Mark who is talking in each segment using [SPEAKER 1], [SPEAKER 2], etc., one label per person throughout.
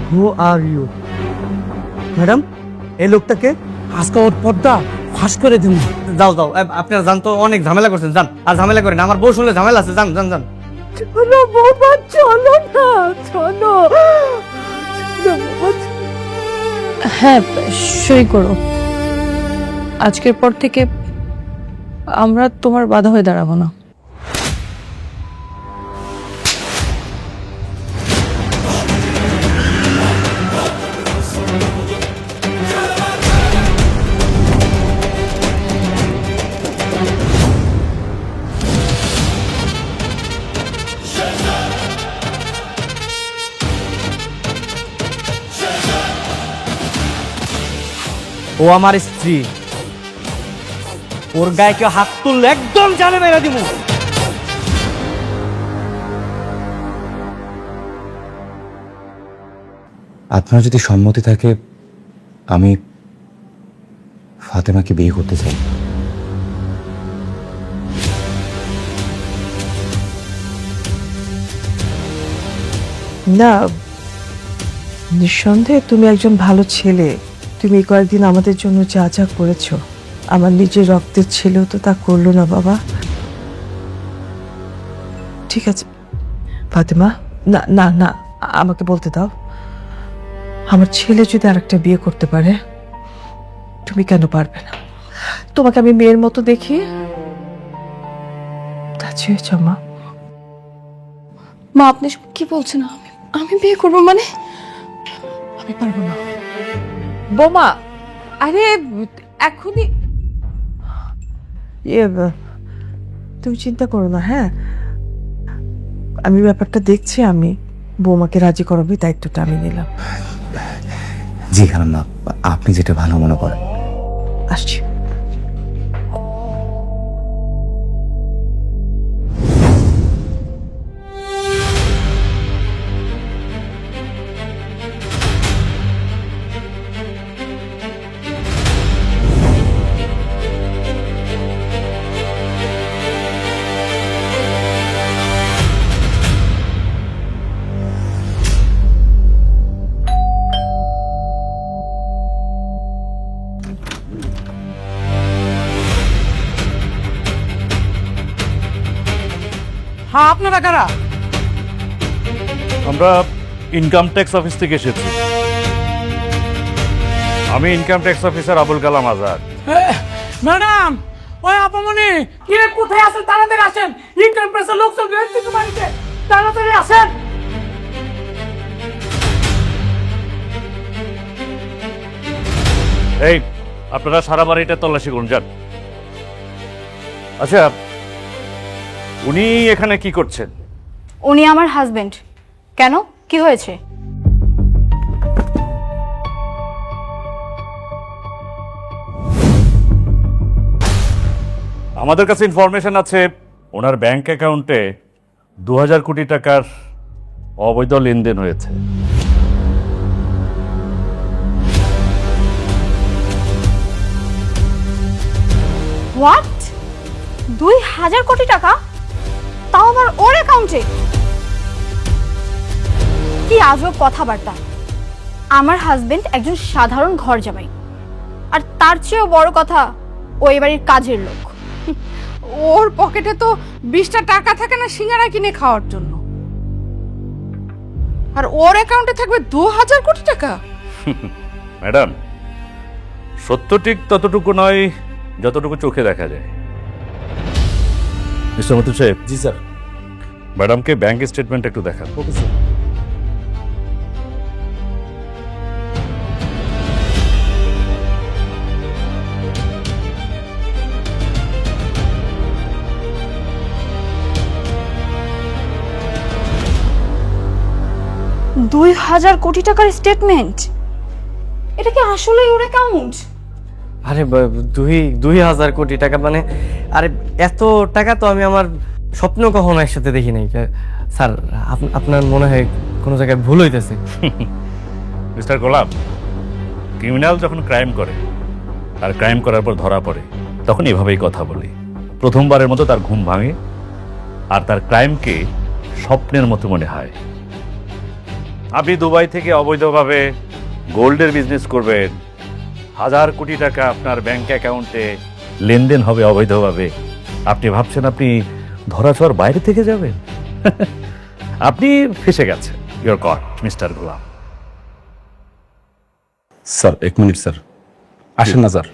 [SPEAKER 1] Who are you? Madam, এই লোকটাকে
[SPEAKER 2] আজকে ওর পর্দা ফাঁস করে দেবো।
[SPEAKER 1] যাও যাও, আপনারা জান তো, অনেক ঝামেলা করছেন, যান। আর ঝামেলা করেন, আমার বউ শুনলে ঝামেলা আছে, যান যান যান।
[SPEAKER 3] চলো বাবা, চলো না, চলো।
[SPEAKER 4] হ্যাঁ, সই করো। আজকের পর থেকে আমরা তোমার বাধা হয়ে দাঁড়াবো না।
[SPEAKER 1] ও আমার স্ত্রী, ওর গায়ে কেউ হাত তুললে একদম জানে মেরে দিব।
[SPEAKER 5] আপনার যদি সম্মতি থাকে, আমি ফাতেমাকে বিয়ে করতে চাই।
[SPEAKER 3] না, নিঃসন্দেহে তুমি একজন ভালো ছেলে। তুমি এই কয়েকদিন আমাদের জন্য যা যা করেছো, আমার নিজের রক্তের ছেলেও তো তা করলো না বাবা। ঠিক আছে ফাতেমা, না না না, আমাকে বলতে দাও। আমার ছেলে যদি আরেকটা বিয়ে করতে পারে, তুমি কেন পারবে না? তোমাকে আমি মেয়ের মতো দেখি। তা চেয়েছ মা?
[SPEAKER 4] মা, আপনি সব কি বলছেন? আমি বিয়ে করবো মানে?
[SPEAKER 3] আমি পারবো না বোমা। আরে এখনই তুমি চিন্তা করো না। হ্যাঁ, আমি ব্যাপারটা দেখছি। আমি বৌমাকে রাজি করাবো, দায়িত্বটা আমি নিলাম।
[SPEAKER 5] জি খালাম্মা, আপনি যেটা ভালো মনে করেন।
[SPEAKER 3] আসছি।
[SPEAKER 2] হ্যাঁ, আপনারা কারা?
[SPEAKER 6] আমরা ইনকাম ট্যাক্স অফিস থেকে এসেছি। আমি income tax officer Abul Kalam Azad.
[SPEAKER 2] Madam, ওই আপামনি কে কোথায় আছেন? তাড়াতাড়ি আসেন। ইনকাম প্রেসের লোকজন বের থেকে বাড়িতে, তাড়াতাড়ি আসেন।
[SPEAKER 6] এই, আপনারা সারা বাড়িটা তল্লাশি করুন, যান। আচ্ছা, উনি এখানে কি করছেন?
[SPEAKER 7] উনি আমার হাজবেন্ড। কেন, কি হয়েছে?
[SPEAKER 6] আমাদের কাছে ইনফরমেশন আছে ওনার ব্যাংক অ্যাকাউন্টে 2000 কোটি টাকার অবৈধ লেনদেন হয়েছে।
[SPEAKER 7] হোয়াট? 2000 কোটি টাকা? তাও আবার ওর অ্যাকাউন্টে? কি আজব কথাবার্তা! আমার হাজবেন্ড একজন সাধারণ ঘর জামাই, আর তার চেয়েও বড় কথা, ওই বাড়ির কাজের লোক।
[SPEAKER 8] ওর পকেটে তো 20টা টাকা থাকে না সিঙ্গারা কিনে খাওয়ার জন্য, আর ওর অ্যাকাউন্টে থাকবে 2000 কোটি টাকা?
[SPEAKER 6] ম্যাডাম, সত্য ঠিক ততটুকু নয় যতটুকু চোখে দেখা যায়। মিস্টার মতুল সাহেব।
[SPEAKER 5] জি স্যার।
[SPEAKER 6] ম্যাডামকে ব্যাংক স্টেটমেন্ট একটু দেখান।
[SPEAKER 5] Okay sir.
[SPEAKER 7] দুই 2000 কোটি টাকার স্টেটমেন্ট? এটা কি আসলেই ওর অ্যাকাউন্ট?
[SPEAKER 1] আরে 2000 কোটি টাকা মানে? আরে এত টাকা তো আমি আমার স্বপ্ন কখনো একসাথে দেখি নাই স্যার। আপনার মনে হয় কোনো জায়গায় ভুল হইতেছে।
[SPEAKER 6] মিস্টার গোলাপ, ক্রিমিনাল যখন ক্রাইম করে আর ক্রাইম করার পর ধরা পড়ে, তখন এভাবেই কথা বলি। প্রথমবারের মতো তার ঘুম ভাঙে আর তার ক্রাইমকে স্বপ্নের মতো মনে হয়। আপনি দুবাই থেকে অবৈধভাবে গোল্ডের বিজনেস করবেন, 1000 কোটি টাকা আপনার ব্যাংক অ্যাকাউন্টে লেনদেন হবে অবৈধভাবে, আপনি ভাবছেন আপনি ধরাছোঁয়ার বাইরে থেকে যাবেন? আপনি ফেসে গেছেন। Your caught mister Golam.
[SPEAKER 9] Sir 1 minute sir, আসেন না স্যার,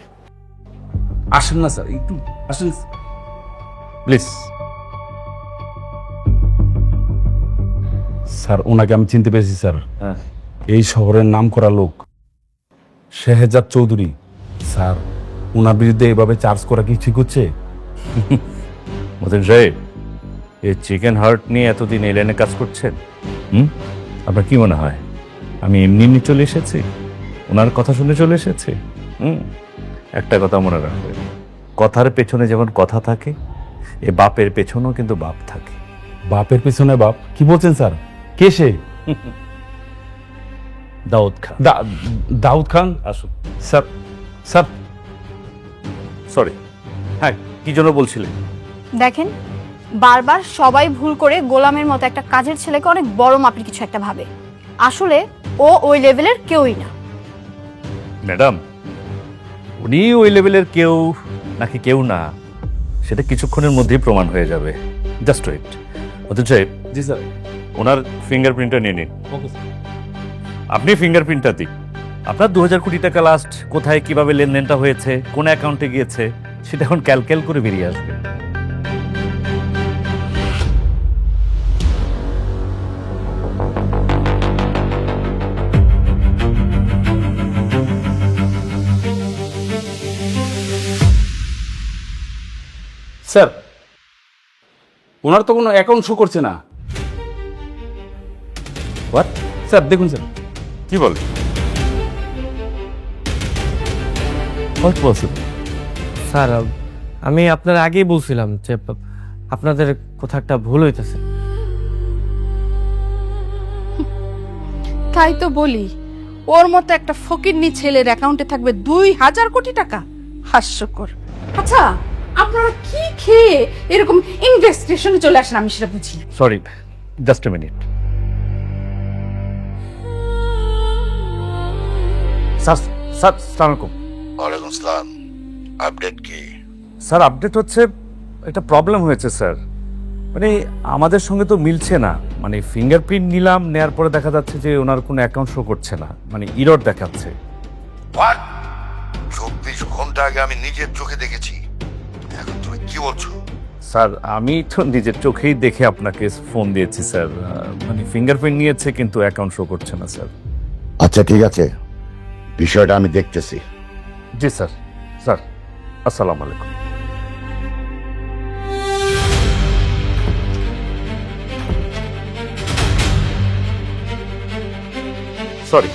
[SPEAKER 9] আসেন না স্যার, একটু আসেন
[SPEAKER 6] প্লিজ।
[SPEAKER 9] স্যার। ওনাকে আমি চিনতে পেরেছি স্যার,
[SPEAKER 6] হ্যাঁ,
[SPEAKER 9] এই শহরের নাম করা লোক শেহজাদ চৌধুরী। স্যার, ওনার বিরুদ্ধে এভাবে চার্জ করা কি ঠিক হচ্ছে?
[SPEAKER 6] মতিন সাহেব, এই চিকেন হার্ট নিয়ে এতদিন এই লাইনে কাজ করছেন, আপনার কি মনে হয় আমি এমনি এমনি চলে এসেছি? ওনার কথা শুনে চলে এসেছি? একটা কথা মনে রাখবেন, কথার পেছনে যেমন কথা থাকে, এ বাপের পেছনেও কিন্তু বাপ থাকে।
[SPEAKER 9] বাপের পেছনে বাপ? কি বলছেন স্যার? কে সে?
[SPEAKER 6] দাউদ খান।
[SPEAKER 9] দাউদ খান?
[SPEAKER 6] আসুন।
[SPEAKER 9] স্যার, স্যার
[SPEAKER 6] সরি, হ্যাঁ, কি জন্য বলছিলেন?
[SPEAKER 7] দেখেন, বারবার সবাই ভুল করে গোলামের মতো একটা কাজের ছেলেকে অনেক বড় মাপের কিছু একটা ভাবে। আসলে ও ওই লেভেলের কেউই না।
[SPEAKER 6] ম্যাডাম, উনি ওই লেভেলের কেউ নাকি কেউ না, সেটা কিছুক্ষণের মধ্যেই প্রমাণ হয়ে যাবে। Just wait. অথচ
[SPEAKER 9] জি স্যার।
[SPEAKER 6] ওনার ফিঙ্গারপ্রিন্টটা নিয়ে নিন।
[SPEAKER 9] Okay sir.
[SPEAKER 6] আপনি ফিঙ্গারপ্রিন্টটা দিন। আপনার 2000 কোটি টাকা লাস্ট কোথায় কিভাবে লেনদেনটা হয়েছে, কোন অ্যাকাউন্টে গিয়েছে, সেটা এখন ক্যালকুলেট করে বেরিয়ে আসবে।
[SPEAKER 9] স্যার, ওনার তো কোনো অ্যাকাউন্ট শো করছে না।
[SPEAKER 6] হোয়াট?
[SPEAKER 9] স্যার দেখুন স্যার।
[SPEAKER 6] কি বলে? What possible?
[SPEAKER 1] স্যার, আমি আপনার আগেই বলছিলাম যে আপনাদের কোথাও একটা ভুল হইতেছে।
[SPEAKER 8] তাই তো বলি, ওর মতো একটা ফকিরনি ছেলের অ্যাকাউন্টে থাকবে 2000 কোটি টাকা। হাস্যকর। আচ্ছা, আপনারা কি খেয়ে এরকম ইনভেস্টিগেশনে চলে আসেন, আমি সেটা বুঝি না।
[SPEAKER 6] Sorry, just a minute. Sir, sir, আসসালামু আলাইকুম।
[SPEAKER 10] ওয়ালাইকুম আসসালাম। আপডেট কি?
[SPEAKER 6] স্যার, আপডেট হচ্ছে একটা প্রবলেম হয়েছে স্যার। মানে আমাদের সঙ্গে তো মিলছে না। মানে ফিঙ্গারপ্রিন্ট নিলাম, নেয়ার পরে দেখা যাচ্ছে যে ওনার কোনো অ্যাকাউন্ট শো করছে না, মানে ইরর দেখাচ্ছে।
[SPEAKER 10] হোয়াট? 24 ঘন্টা আগে আমি নিজের চোখে দেখেছি, এখন তুমি কি বলছো?
[SPEAKER 6] স্যার, আমি তো নিজের চোখেই দেখে আপনাকে ফোন দিয়েছি স্যার। মানে ফিঙ্গারপ্রিন্ট নিয়েছে কিন্তু অ্যাকাউন্ট শো করছে না স্যার।
[SPEAKER 10] আচ্ছা ঠিক আছে, বিষয়টা আমি দেখতেছি।
[SPEAKER 6] জি স্যার। স্যার, আসসালামু আলাইকুম। সরি।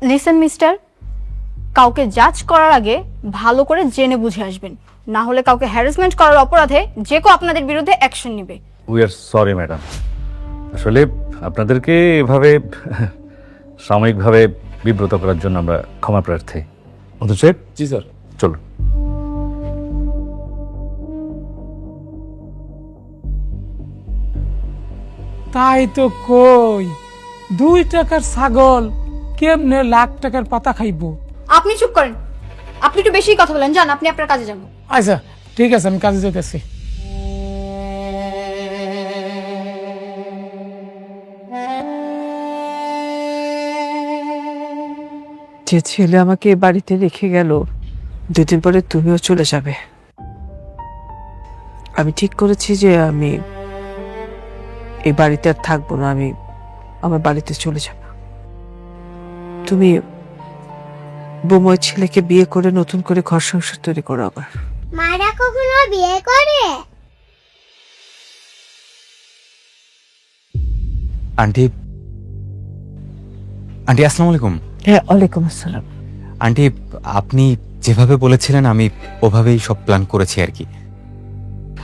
[SPEAKER 7] লিসেন মিস্টার, কাউকে জাজ করার আগে ভালো করে জেনে বুঝে আসবেন, না হলে কাউকে হ্যারাসমেন্ট করার অপরাধে যে কেউ আপনাদের বিরুদ্ধে অ্যাকশন নেবে।
[SPEAKER 6] We are sorry madam. আসলে আপনাদেরকে এভাবে সাময়িকভাবে বিব্রত করার জন্য আমরা ক্ষমা প্রার্থী। অথচ
[SPEAKER 9] জি স্যার।
[SPEAKER 6] চলুন।
[SPEAKER 2] তাই তো কই, 2 টাকার ছাগল কেমনে লাখ টাকার পাতা খাইবো?
[SPEAKER 7] আপনি চুপ করেন, আপনি একটু বেশি কথা বলেন। যান, আপনি আপনার কাজে যান।
[SPEAKER 2] আচ্ছা ঠিক আছে, আমি কাজে যেতেছি।
[SPEAKER 3] যে ছেলে আমাকে এ বাড়িতে রেখে গেল, 2 দিন পরে তুমিও চলে যাবে। আমি ঠিক করেছি যে আমি এই বাড়িতে আর থাকবো না, আমি আমার বাড়িতে চলে যাব। তুমি বোময় ছেলেকে বিয়ে করে নতুন করে ঘর সংসার তৈরি করো আবার।
[SPEAKER 11] মারা কখনো বিয়ে করে?
[SPEAKER 5] আন্টি, আন্টি আসসালামু আলাইকুম।
[SPEAKER 3] হ্যাঁ, ওয়ালাইকুম আসসালাম।
[SPEAKER 5] আন্টি, আপনি যেভাবে বলেছিলেন আমি ওভাবেই সব প্ল্যান করেছি আর কি।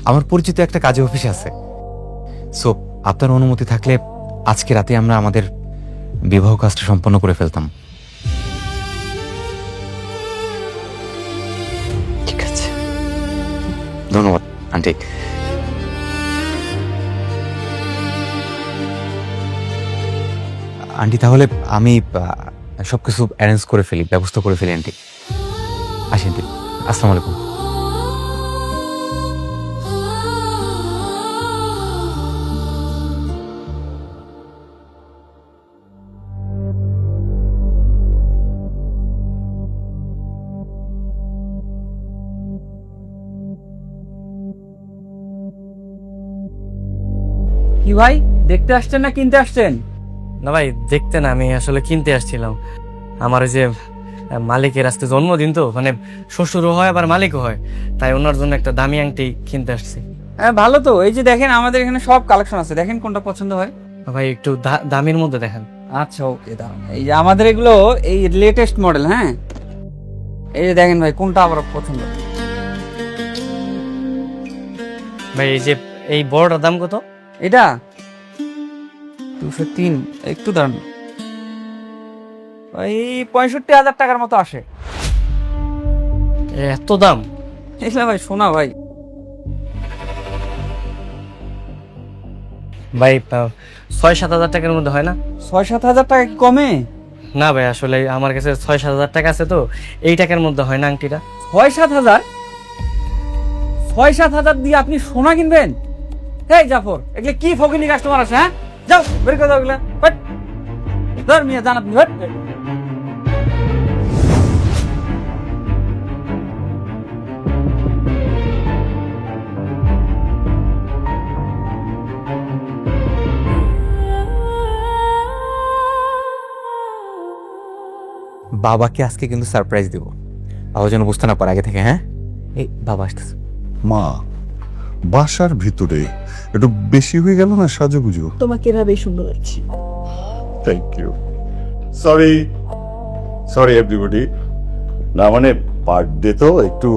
[SPEAKER 5] আমার পরিচিত একটা কাজে অফিস আছে, সো আপনার অনুমতি থাকলে আজকে রাতে আমরা আমাদের বিবাহ কাজটা সম্পন্ন করে ফেলতাম।
[SPEAKER 3] ঠিক আছে,
[SPEAKER 5] ধন্যবাদ আন্টি। আন্টি তাহলে আমি সবকিছু অ্যারেঞ্জ করে ফেলি, ব্যবস্থা করে ফেলি আন্টি। আসি আন্টি, আসসালামু আলাইকুম।
[SPEAKER 2] কি ভাই, দেখতে আসছেন না কিনতে আসছেন?
[SPEAKER 1] না ভাই, দেখতে না, আমি আসলে কিনতে আসছিলাম। আমার ওই যে মালিকের আজকে জন্মদিন, তো মানে শ্বশুরও হয় আবার মালিকও হয়, তাই ওনার জন্য একটা দামি আংটি কিনতে আসছি।
[SPEAKER 2] হ্যাঁ ভালো তো, এই যে দেখেন আমাদের এখানে সব কালেকশন আছে, দেখেন কোনটা পছন্দ হয়।
[SPEAKER 1] ভাই একটু দামির মধ্যে দেখেন।
[SPEAKER 2] আচ্ছা ওকে, দাও। এই যে আমাদের এগুলো এই লেটেস্ট মডেল। হ্যাঁ, এই যে দেখেন ভাই কোনটা আমার পছন্দ।
[SPEAKER 1] ভাই এই যে এই বড়টার দাম কত?
[SPEAKER 2] এটা 203। একটু দাঁড়ান, ওই 65,000 টাকার মতো আসে।
[SPEAKER 1] এত দাম?
[SPEAKER 2] এগুলা ভাই শোনা ভাই।
[SPEAKER 1] ভাই 6-7 হাজার টাকার মধ্যে হয় না?
[SPEAKER 2] 6-7 হাজার টাকা কি কমে?
[SPEAKER 1] না ভাই, আসলে আমার কাছে 6-7 হাজার টাকা আছে, তো এই টাকার মধ্যে হয় না আংটিটা।
[SPEAKER 2] 6-7 হাজার? 6-7 হাজার দিয়ে আপনি সোনা কিনবেন? এই জাফর, এগুলো কি ফকিনি কাস্টমার আছে? হ্যাঁ, যাও বের করে দাও এগুলা। বাট ধর মিয়া, জান আপনি। বাট
[SPEAKER 5] বাবাকে আজকে কিন্তু সারপ্রাইজ দেবো, বাবা যেন বুঝতে না পারে আগে থেকে। হ্যাঁ, এই বাবা আসতেছে।
[SPEAKER 10] মা, বাসার ভিতরে একটু বেশি হয়ে গেল না সাজুগুজু?
[SPEAKER 3] তোমাকে এভাবেই সুন্দর লাগছে।
[SPEAKER 10] Thank you. Sorry sorry everybody. না মানে বার্থডে তো একটু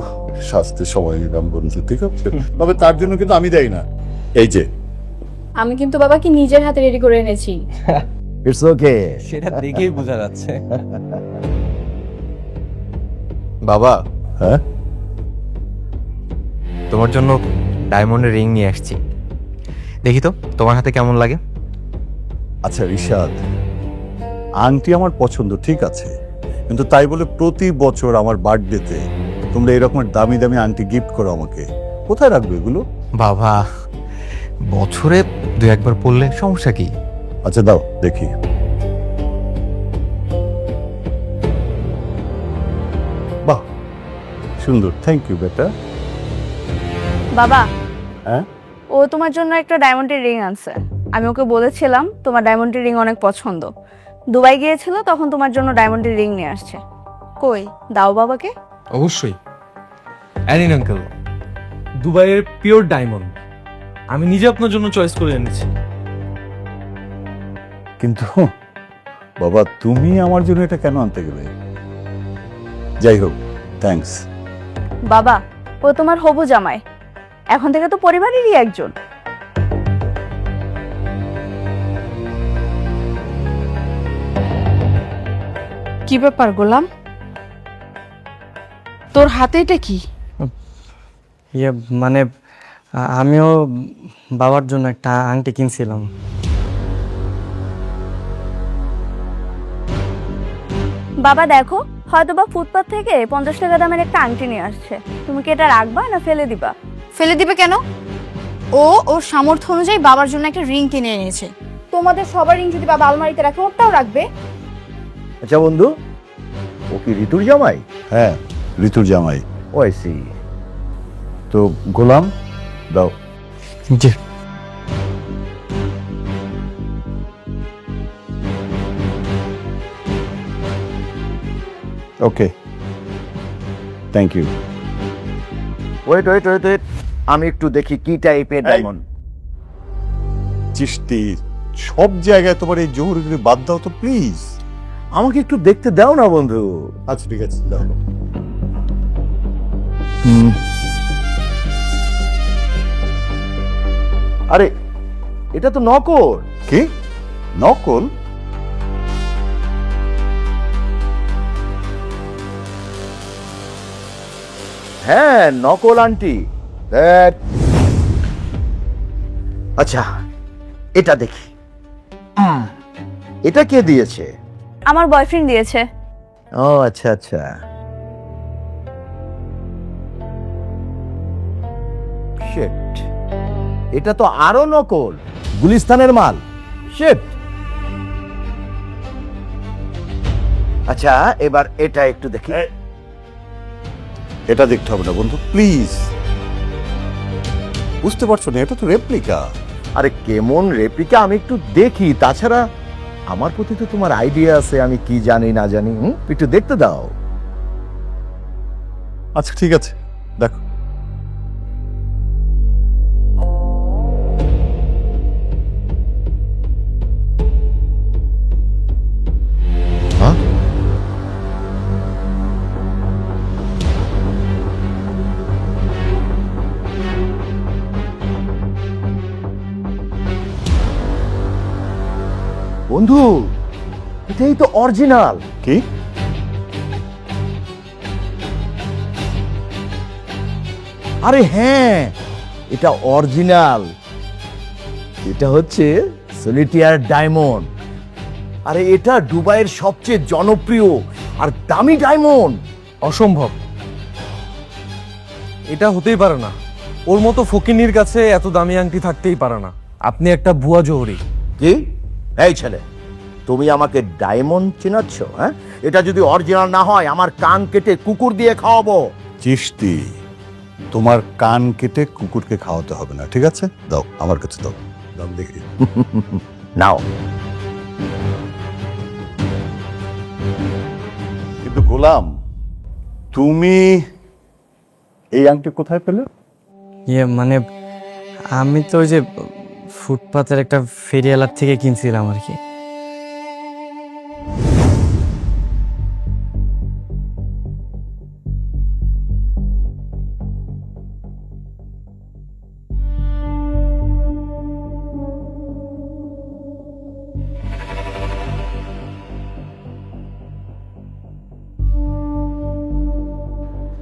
[SPEAKER 10] সাজতে সময় নিলাম বন্ধু, ঠিক আছে? তবে তার জন্য কিন্তু আমি দেই না। এই যে
[SPEAKER 7] আমি কিন্তু বাবাকে নিজের হাতে রেডি করে এনেছি।
[SPEAKER 10] It's okay.
[SPEAKER 5] সেটা দেখেই বোঝা যাচ্ছে। বাবা,
[SPEAKER 10] হ্যাঁ,
[SPEAKER 5] তোমার জন্য ডায়মন্ডের রিং নিয়ে আসছি, দেখি তো তোমার হাতে কেমন লাগে।
[SPEAKER 10] আচ্ছা রিশাদ, আংটি আমার পছন্দ ঠিক আছে, কিন্তু তাই বলে প্রতি বছর আমার বার্থডেতে তোমরা এরকম দামি দামি আংটি গিফট করো আমাকে। কোথায় রাখবে এগুলো?
[SPEAKER 5] বাবা, বছরে 2-1বার পড়লে সমস্যা কি?
[SPEAKER 10] আচ্ছা দাও দেখি। বাহ, সুন্দর, থ্যাংক ইউ বেটা।
[SPEAKER 7] বাবা,
[SPEAKER 10] হ্যাঁ,
[SPEAKER 7] ও তোমার জন্য একটা ডায়মন্ডের রিং আনছে। আমি ওকে বলেছিলাম তোমার ডায়মন্ডের রিং অনেক পছন্দ। দুবাই গিয়েছিল, তখন তোমার জন্য ডায়মন্ডের রিং নিয়ে আসছে। কই দাও বাবাকে।
[SPEAKER 12] অবশ্যই অ্যানিন আঙ্কেল, দুবাইয়ের পিওর ডায়মন্ড আমি নিজে আপনার জন্য চয়েস করে এনেছি।
[SPEAKER 10] কিন্তু বাবা তুমি আমার জন্য এটা কেন আনতে গেলে? যাই হোক, থ্যাঙ্কস।
[SPEAKER 7] বাবা, ও তোমার হবু জামাই, এখন থেকে তো পরিবারেরই একজন।
[SPEAKER 8] কি ব্যাপার গোলাম, তোর হাতে এটা কি?
[SPEAKER 1] ইয়ে মানে আমিও বাবার জন্য একটা আংটি কিনছিলাম।
[SPEAKER 7] বাবা দেখো, হয়তো বা ফুটপাথ থেকে 50 টাকা দামের একটা আংটি নিয়ে আসছে। তুমি কি এটা রাখবা না ফেলে দিবা?
[SPEAKER 4] ফেলে দিবে কেন? ও ওর সামর্থ্য অনুযায়ী বাবার জন্য একটা রিং কিনে এনেছে। তোমাদের সবার রিং যদি বাবা আলমারিতে রাখে, ওটাও রাখবে।
[SPEAKER 10] আচ্ছা বন্ধু, ও কি ঋতুর জামাই? হ্যাঁ, ঋতুর জামাই। Oh I see. তো গোলাম দাও।
[SPEAKER 1] জি।
[SPEAKER 10] Okay, thank you.
[SPEAKER 13] Wait wait wait wait, আমি একটু দেখি কি টাইপের ডায়মন্ড।
[SPEAKER 10] চিশতি, সব জায়গায় তোমার এই জহুরিগুলি বাদ দাও তো প্লিজ।
[SPEAKER 13] আমাকে একটু দেখতে দাও না বন্ধু।
[SPEAKER 10] আচ্ছা ঠিক আছে, দাও।
[SPEAKER 13] আরে এটা তো নকল।
[SPEAKER 10] কি নকল?
[SPEAKER 13] হ্যাঁ নকল আন্টি। আচ্ছা এটা দেখি, এটা কে দিয়েছে?
[SPEAKER 7] আমার বয়ফ্রেন্ড দিয়েছে।
[SPEAKER 13] ও আচ্ছা আচ্ছা। শিট, এটা তো আরো নকল, গুলিস্তানের মাল। শিট। আচ্ছা এবার এটা একটু দেখি।
[SPEAKER 10] এটা দেখতে হবে না বন্ধু, প্লিজ। বুঝতে পারছো না, এটা তো রেপ্লিকা।
[SPEAKER 13] আরে কেমন রেপ্লিকা আমি একটু দেখি, তাছাড়া আমার প্রতি তো তোমার আইডিয়া আছে, আমি কি জানি না জানি। একটু দেখতে দাও।
[SPEAKER 10] আচ্ছা ঠিক আছে, দেখো। হ্যাঁ,
[SPEAKER 13] বন্ধু এটাই তো অরিজিনাল।
[SPEAKER 10] কি?
[SPEAKER 13] আরে হ্যাঁ, এটা অরিজিনাল। এটা হচ্ছে সলিটিয়ার ডায়মন্ড। আরে এটা দুবাইয়ের সবচেয়ে জনপ্রিয় আর দামি ডায়মন্ড।
[SPEAKER 12] অসম্ভব, এটা হতেই পারে না। ওর মতো ফকিনির কাছে এত দামি আংটি থাকতেই পারে না। আপনি একটা ভুয়া জহরি।
[SPEAKER 13] কি? এই ছেলে, তুমি আমাকে ডায়মন্ড চিনাচ্ছ? হ্যাঁ, এটা যদি অরিজিনাল না হয় আমার কান কেটে কুকুর দিয়ে খাওয়াবো।
[SPEAKER 10] চিশতি, তোমার কান কেটে কুকুরকে খাওয়াতে হবে না, ঠিক আছে? দাও আমার কাছে, দাও, দাম দেখি।
[SPEAKER 13] নাও।
[SPEAKER 10] কিন্তু গোলাম, তুমি এই আংটি কোথায় পেলে?
[SPEAKER 1] মানে আমি তো ওই যে ফুটপাতের একটা ফেরিওয়ালার থেকে কিনছিলাম আর কি।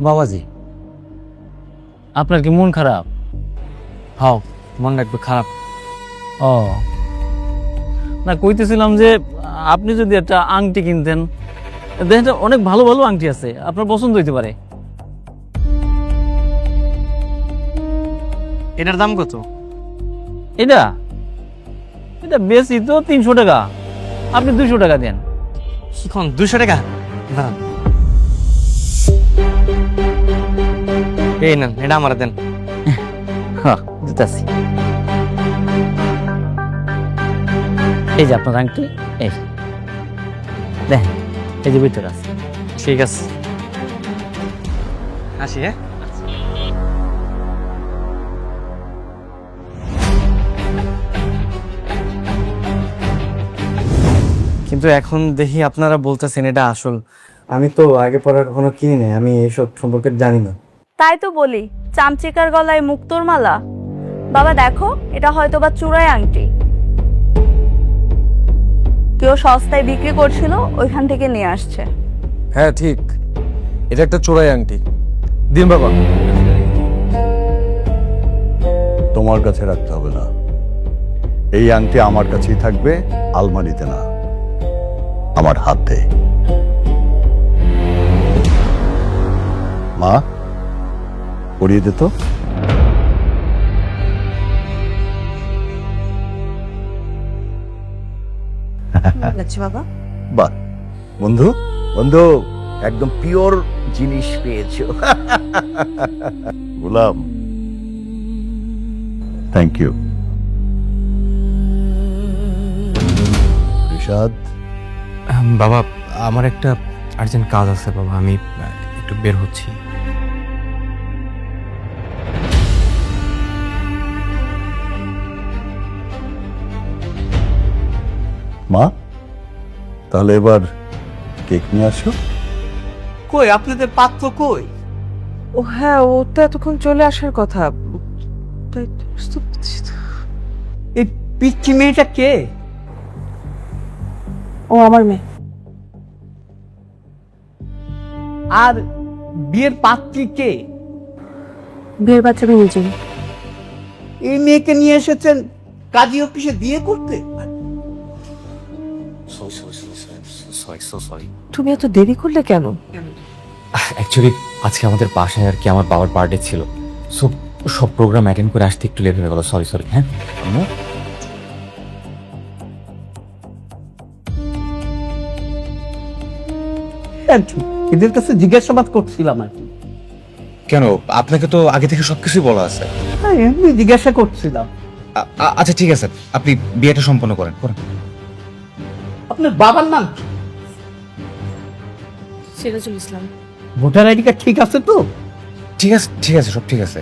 [SPEAKER 2] বাবাজি, আপনার কি মন খারাপ?
[SPEAKER 1] হাও, মনটা একটু খারাপ।
[SPEAKER 2] ও না, কইতেছিলাম যে আপনি যদি একটা আংটি কিনতেন, দেখেন অনেক ভালো ভালো আংটি আছে, আপনার পছন্দ হইতে পারে।
[SPEAKER 1] এটার দাম কত?
[SPEAKER 2] এটা এটা বেশি তো 300 টাকা, আপনি 200 টাকা দেন।
[SPEAKER 1] শিখন 200 টাকা? দাঁড়ান, এই নেন, এটা আমার দেন।
[SPEAKER 2] হ্যাঁ দিতেছি। এই যে আপনার আংটি, এই দেখেন, এই যে ভিতরে আছে।
[SPEAKER 1] ঠিক আছে, আসি। হ্যাঁ, কিন্তু এখন দেখি আপনারা বলতেছেন এটা আসল। আমি তো আগে পরে কখনো কিনি নাই, আমি এইসব সম্পর্কে জানি না।
[SPEAKER 7] তাই তো বলি, চামচিকার গলায় মুক্তোর মালা। বাবা দেখো, এটা হয়তো বা চূড়ায় আংটি, কেউ সস্তায় বিক্রি করছিল, ওইখান থেকে নিয়ে আসছে।
[SPEAKER 12] হ্যাঁ ঠিক, এটা একটা চোরাই আংটি। দিন বাবা।
[SPEAKER 10] তোমার কাছে রাখতে হবে না, এই আংটি আমার কাছেই থাকবে, আলমারিতে না, আমার হাতে। মা, পরিয়ে দে তো।
[SPEAKER 3] বাবা,
[SPEAKER 10] বাহ, বন্ধু,
[SPEAKER 13] বন্ধু একদম পিওর জিনিস পেয়েছো।
[SPEAKER 10] গোলাম, থ্যাংক ইউ। রিশাদ,
[SPEAKER 5] বাবা, আমার একটা আর্জেন্ট কাজ আছে বাবা, আমি একটু বের হচ্ছি।
[SPEAKER 10] মা, তাহলে এবার কেক নিয়ে আসো।
[SPEAKER 3] কই আপনাদের পাত্র কই? ও হ্যাঁ, ও তো এতক্ষণ চলে আসার কথা। তাই তো বুঝতে পারছি না।
[SPEAKER 2] এই পিচ্চি মেয়েটা কে?
[SPEAKER 3] ও আমার মেয়ে।
[SPEAKER 2] আর বিয়ের পাত্রী কে?
[SPEAKER 3] বিয়ের বাচ্চা আমি নিজেই।
[SPEAKER 2] এই মেয়েকে নিয়ে এসেছেন কাজী অফিসে বিয়ে করতে?
[SPEAKER 5] সরি।
[SPEAKER 3] তুমি এত দেরি করলে কেন?
[SPEAKER 5] অ্যাকচুয়ালি আজকে আমাদের বাসায় আর কি আমার বাবার বার্থডে ছিল, সো সব প্রোগ্রাম অ্যাটেন্ড করে আসতে একটু লেট হয়ে গেল। সরি। হ্যাঁ আম্মু,
[SPEAKER 2] এদের কাছে জিজ্ঞাসাবাদ করছিলাম আর কি।
[SPEAKER 5] কেন? আপনাকে তো আগে থেকে সবকিছুই বলা আছে।
[SPEAKER 2] হ্যাঁ, এমনি জিজ্ঞাসা করছিলাম।
[SPEAKER 5] আচ্ছা ঠিক আছে, আপনি বিয়েটা সম্পন্ন করেন।
[SPEAKER 2] আপনার বাবার নাম কি?
[SPEAKER 7] Sirajul Islam.
[SPEAKER 2] Voter ID card ঠিক আছে তো?
[SPEAKER 5] ঠিক আছে, সব ঠিক আছে।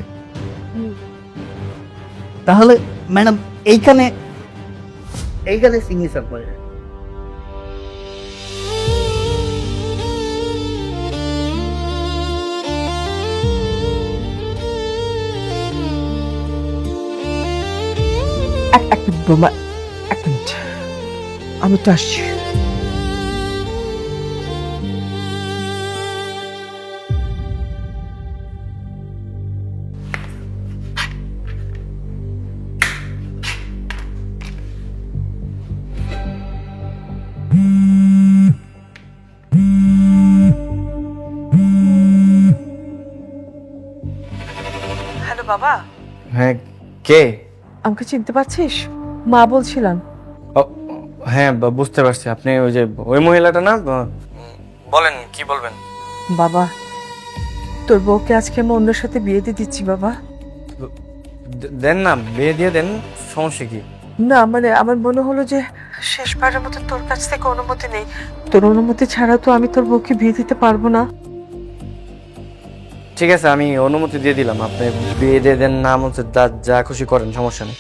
[SPEAKER 2] তাহলে ম্যাডাম এইখানে সিগনেচার করে।
[SPEAKER 3] এক মিনিট বোমা, এক মিনিট, আমি তো আসছি। হ্যালো বাবা।
[SPEAKER 1] হ্যাঁ, কে?
[SPEAKER 3] আমাকে চিনতে পারছিস? মা বলছিলাম।
[SPEAKER 1] ও, হ্যাঁ বুঝতে পারছি, আপনি ওই যে ওই মহিলাটা না? বলেন, কি বলবেন?
[SPEAKER 3] বাবা, তোর বউকে আজকে আমি অন্যের সাথে বিয়ে দিয়ে দিচ্ছি বাবা।
[SPEAKER 1] দেন না, বিয়ে দিয়ে দেন, সমস্যা কি?
[SPEAKER 3] না মানে আমার মনে হলো যে শেষবারের মতো তোর কাছ থেকে অনুমতি নেই। তোর অনুমতি ছাড়া তো আমি তোর বউকে বিয়ে দিতে পারবো না।
[SPEAKER 1] ঠিক আছে, আমি অনুমতি দিয়ে দিলাম, আপনি বিয়ে দিয়ে দেন, নাম হচ্ছে যা খুশি করেন, সমস্যা নেই।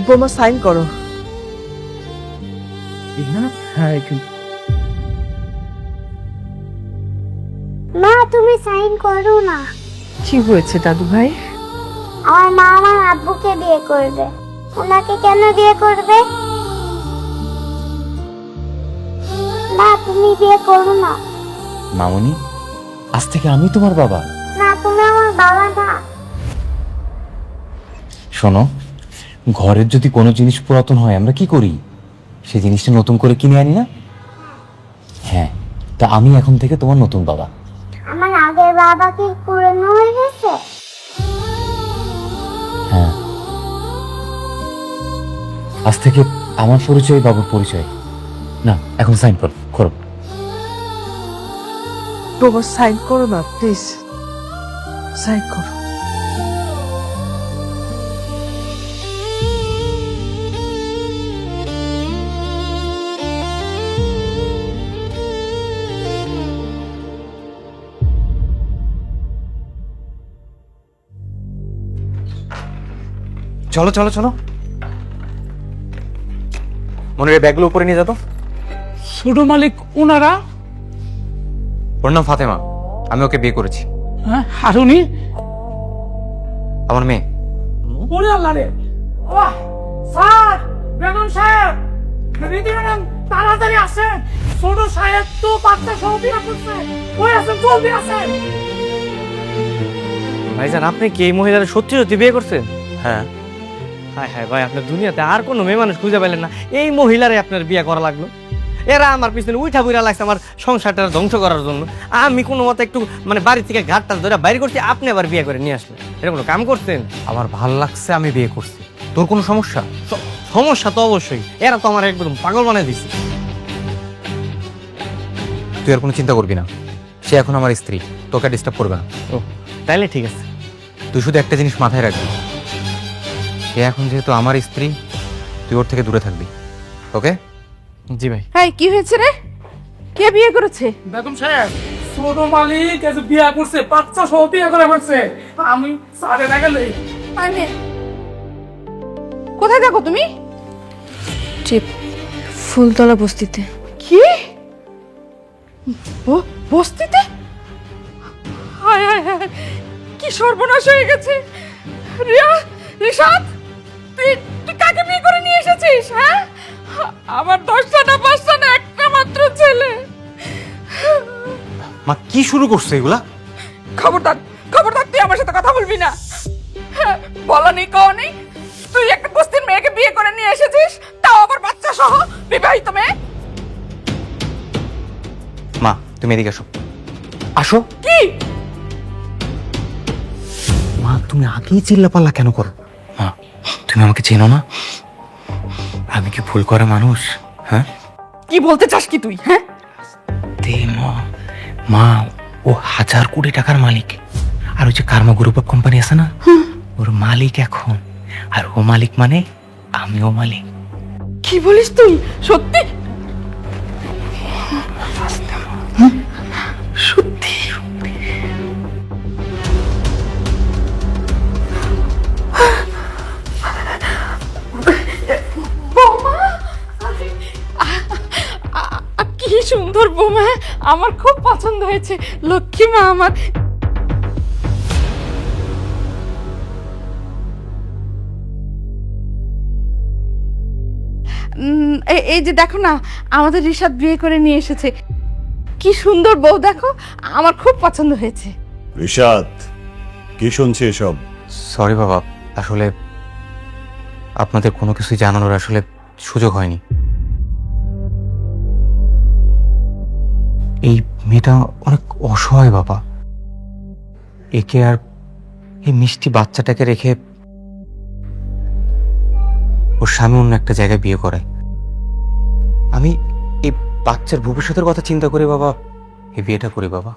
[SPEAKER 3] বোমা সাইন করো।
[SPEAKER 2] হ্যাঁ,
[SPEAKER 11] মা তুমি সাইন করো না।
[SPEAKER 3] কি হয়েছে দাদু ভাই?
[SPEAKER 11] আমার মা আমার আব্বুকে বিয়ে করবে। ওনাকে কেন বিয়ে করবে? না তুমি বিয়ে করো না।
[SPEAKER 5] মামুনি, আজ থেকে আমি তোমার বাবা।
[SPEAKER 11] না তুমি আমার বাবা না।
[SPEAKER 5] শোনো, ঘরের যদি কোনো জিনিস পুরাতন হয় আমরা কি করি? সেই জিনিসটা নতুন করে কিনে আনি না? হ্যাঁ, তা আমি এখন থেকে তোমার নতুন বাবা।
[SPEAKER 11] আমার আগের বাবা কি পুরনো হয়ে গেছে?
[SPEAKER 5] হ্যাঁ, আজ থেকে আমার পরিচয় বাবুর পরিচয়। না, এখন সাইন করো।
[SPEAKER 3] বোমা সাইন করো না প্লিজ, সাইন করো।
[SPEAKER 1] চলো মনের ব্যাগগুলো উপরে নিয়ে যেত।
[SPEAKER 2] ছোট মালিক ওনারা?
[SPEAKER 5] ওর নাম ফাতেমা, আমি ওকে বিয়ে করেছি।
[SPEAKER 2] হ্যাঁ, হারুনি
[SPEAKER 5] আমার মেয়ে।
[SPEAKER 2] ওরে আল্লাহ রে! ওয়াহ! স্যার, বেগম সাহেব, রিদি ম্যাডাম তাড়াতাড়ি আসেন। ছোট সাহেব তো বাচ্চা সহ বিয়ে করছে। ওই আসেন, জলদি আসেন।
[SPEAKER 1] ভাইজান, আপনি কি এই মহিলার সত্যি বিয়ে করছেন?
[SPEAKER 5] হ্যাঁ।
[SPEAKER 1] হ্যাঁ ভাই, আপনার দুনিয়াতে আর কোনো মেয়ে মানুষ খুঁজে পেলেন না, এই মহিলারে আপনার বিয়ে করা লাগলো? এরা আমার পিছনে উঠা বুড়া লাগছে আমার সংসারটা ধ্বংস করার জন্য। আমি কোনো মতে একটু মানে বাড়ি থেকে ঘাটটা ধরে বাইরে করছি, আপনি আবার বিয়ে করে নিয়ে আসলেন। এরকম কোনো কাম করছেন?
[SPEAKER 5] আমার ভাল লাগছে, আমি বিয়ে করছি। তোর কোনো সমস্যা?
[SPEAKER 1] সমস্যা তো অবশ্যই, এরা তো আমার একদম পাগল বানিয়ে দিচ্ছে।
[SPEAKER 5] তুই আর কোনো চিন্তা করবি না, সে এখন আমার স্ত্রী, তোকে ডিস্টার্ব করবে না।
[SPEAKER 1] ও তাইলে ঠিক আছে।
[SPEAKER 5] তুই শুধু একটা জিনিস মাথায় রাখবি, সে এখন যেহেতু আমার স্ত্রী, তুই ওর থেকে দূরে থাকবি, ওকে?
[SPEAKER 1] জি ভাই।
[SPEAKER 8] হ্যাঁ, কি হয়েছে রে? কে বিয়ে করেছে?
[SPEAKER 2] বেগম সাহেব, ছোট মালিক এসে বিয়ে করছে, বাচ্চা সহ বিয়ে করে ফেলছে। আমি সাড়ে না গেলে
[SPEAKER 8] মানে কোথায় থাকো তুমি?
[SPEAKER 7] ফুলতলা বস্তিতে।
[SPEAKER 8] কি বস্তিতে? হায় হায় হায়, কি সর্বনাশ হয়ে গেছে! রিয়া, রিশাদ, তুই কাকে বিয়ে করে নিয়ে এসেছিস? হ্যাঁ, আমার 10টা না 5টা না একটা মাত্র ছেলে।
[SPEAKER 5] কি শুরু করছো এগুলা?
[SPEAKER 8] খবরদার খবরদার, তুই আমার সাথে কথা বলবি না। হ্যাঁ, বলা নেই কও নেই, তুই একটা কুস্তির মেয়েকে বিয়ে করে নিয়ে এসেছিস, তাও আবার বাচ্চা সহ, বিবাহিত মেয়ে।
[SPEAKER 5] মা তুমি এদিকে আসো। আসো।
[SPEAKER 8] কি?
[SPEAKER 5] মা তুমি আগেই চিল্লাপাল্লা কেন করো? মা তুমি আমাকে চেনো না? আমি কি ভুল করে মানুষ? হ্যাঁ
[SPEAKER 8] কি বলতে চাস কি তুই? হ্যাঁ,
[SPEAKER 5] তে মা ও 1000 কোটি টাকার মালিক। আর ওই যে কার্মা গ্রুপ অফ কোম্পানি আছে না, ওর মালিক এখন। আর ও মালিক মানে আমিও মালিক।
[SPEAKER 8] কি বলিস তুই? সত্যি? সত্যি? বৌমা, কি সুন্দর বৌমা, আমার খুব পছন্দ হয়েছে। লক্ষ্মী মা আমার। এই যে দেখো না, আমাদের রিশাদ বিয়ে করে নিয়ে এসেছে। কি সুন্দর বউ দেখো, আমার খুব পছন্দ হয়েছে।
[SPEAKER 10] রিশাদ, কি শুনছি এসব?
[SPEAKER 5] সরি বাবা, আসলে আপনাদের কোনো কিছুই জানানোর আসলে সুযোগ হয়নি। এই মেয়েটা অনেক অসহায় বাবা। একে আর এই মিষ্টি বাচ্চাটাকে রেখে ওর স্বামী অন্য একটা জায়গায় বিয়ে করে। আমি এই বাচ্চার ভবিষ্যতের কথা চিন্তা করে বাবা এই বিয়েটা করি বাবা।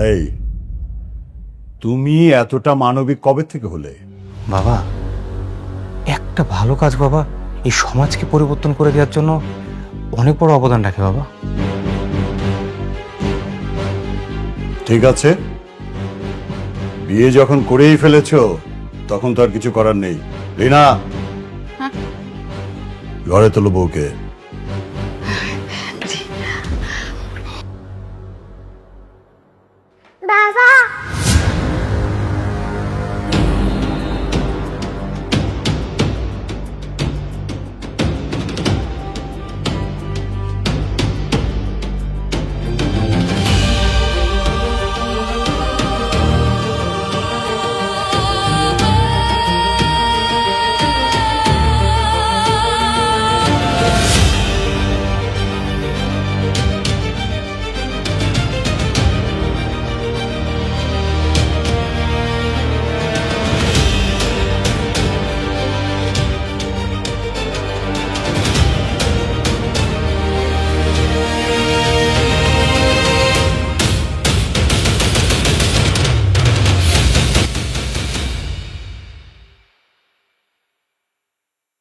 [SPEAKER 10] এই, তুমি এতটা মানবিক কবে থেকে হলে?
[SPEAKER 5] বাবা একটা ভালো কাজ বাবা এই সমাজকে পরিবর্তন করে দেওয়ার জন্য অনেক বড় অবদান রাখে বাবা।
[SPEAKER 10] ঠিক আছে, বিয়ে যখন করেই ফেলেছো তখন তো আর কিছু করার নেই। রিনা, ঘরে তোলো বউকে।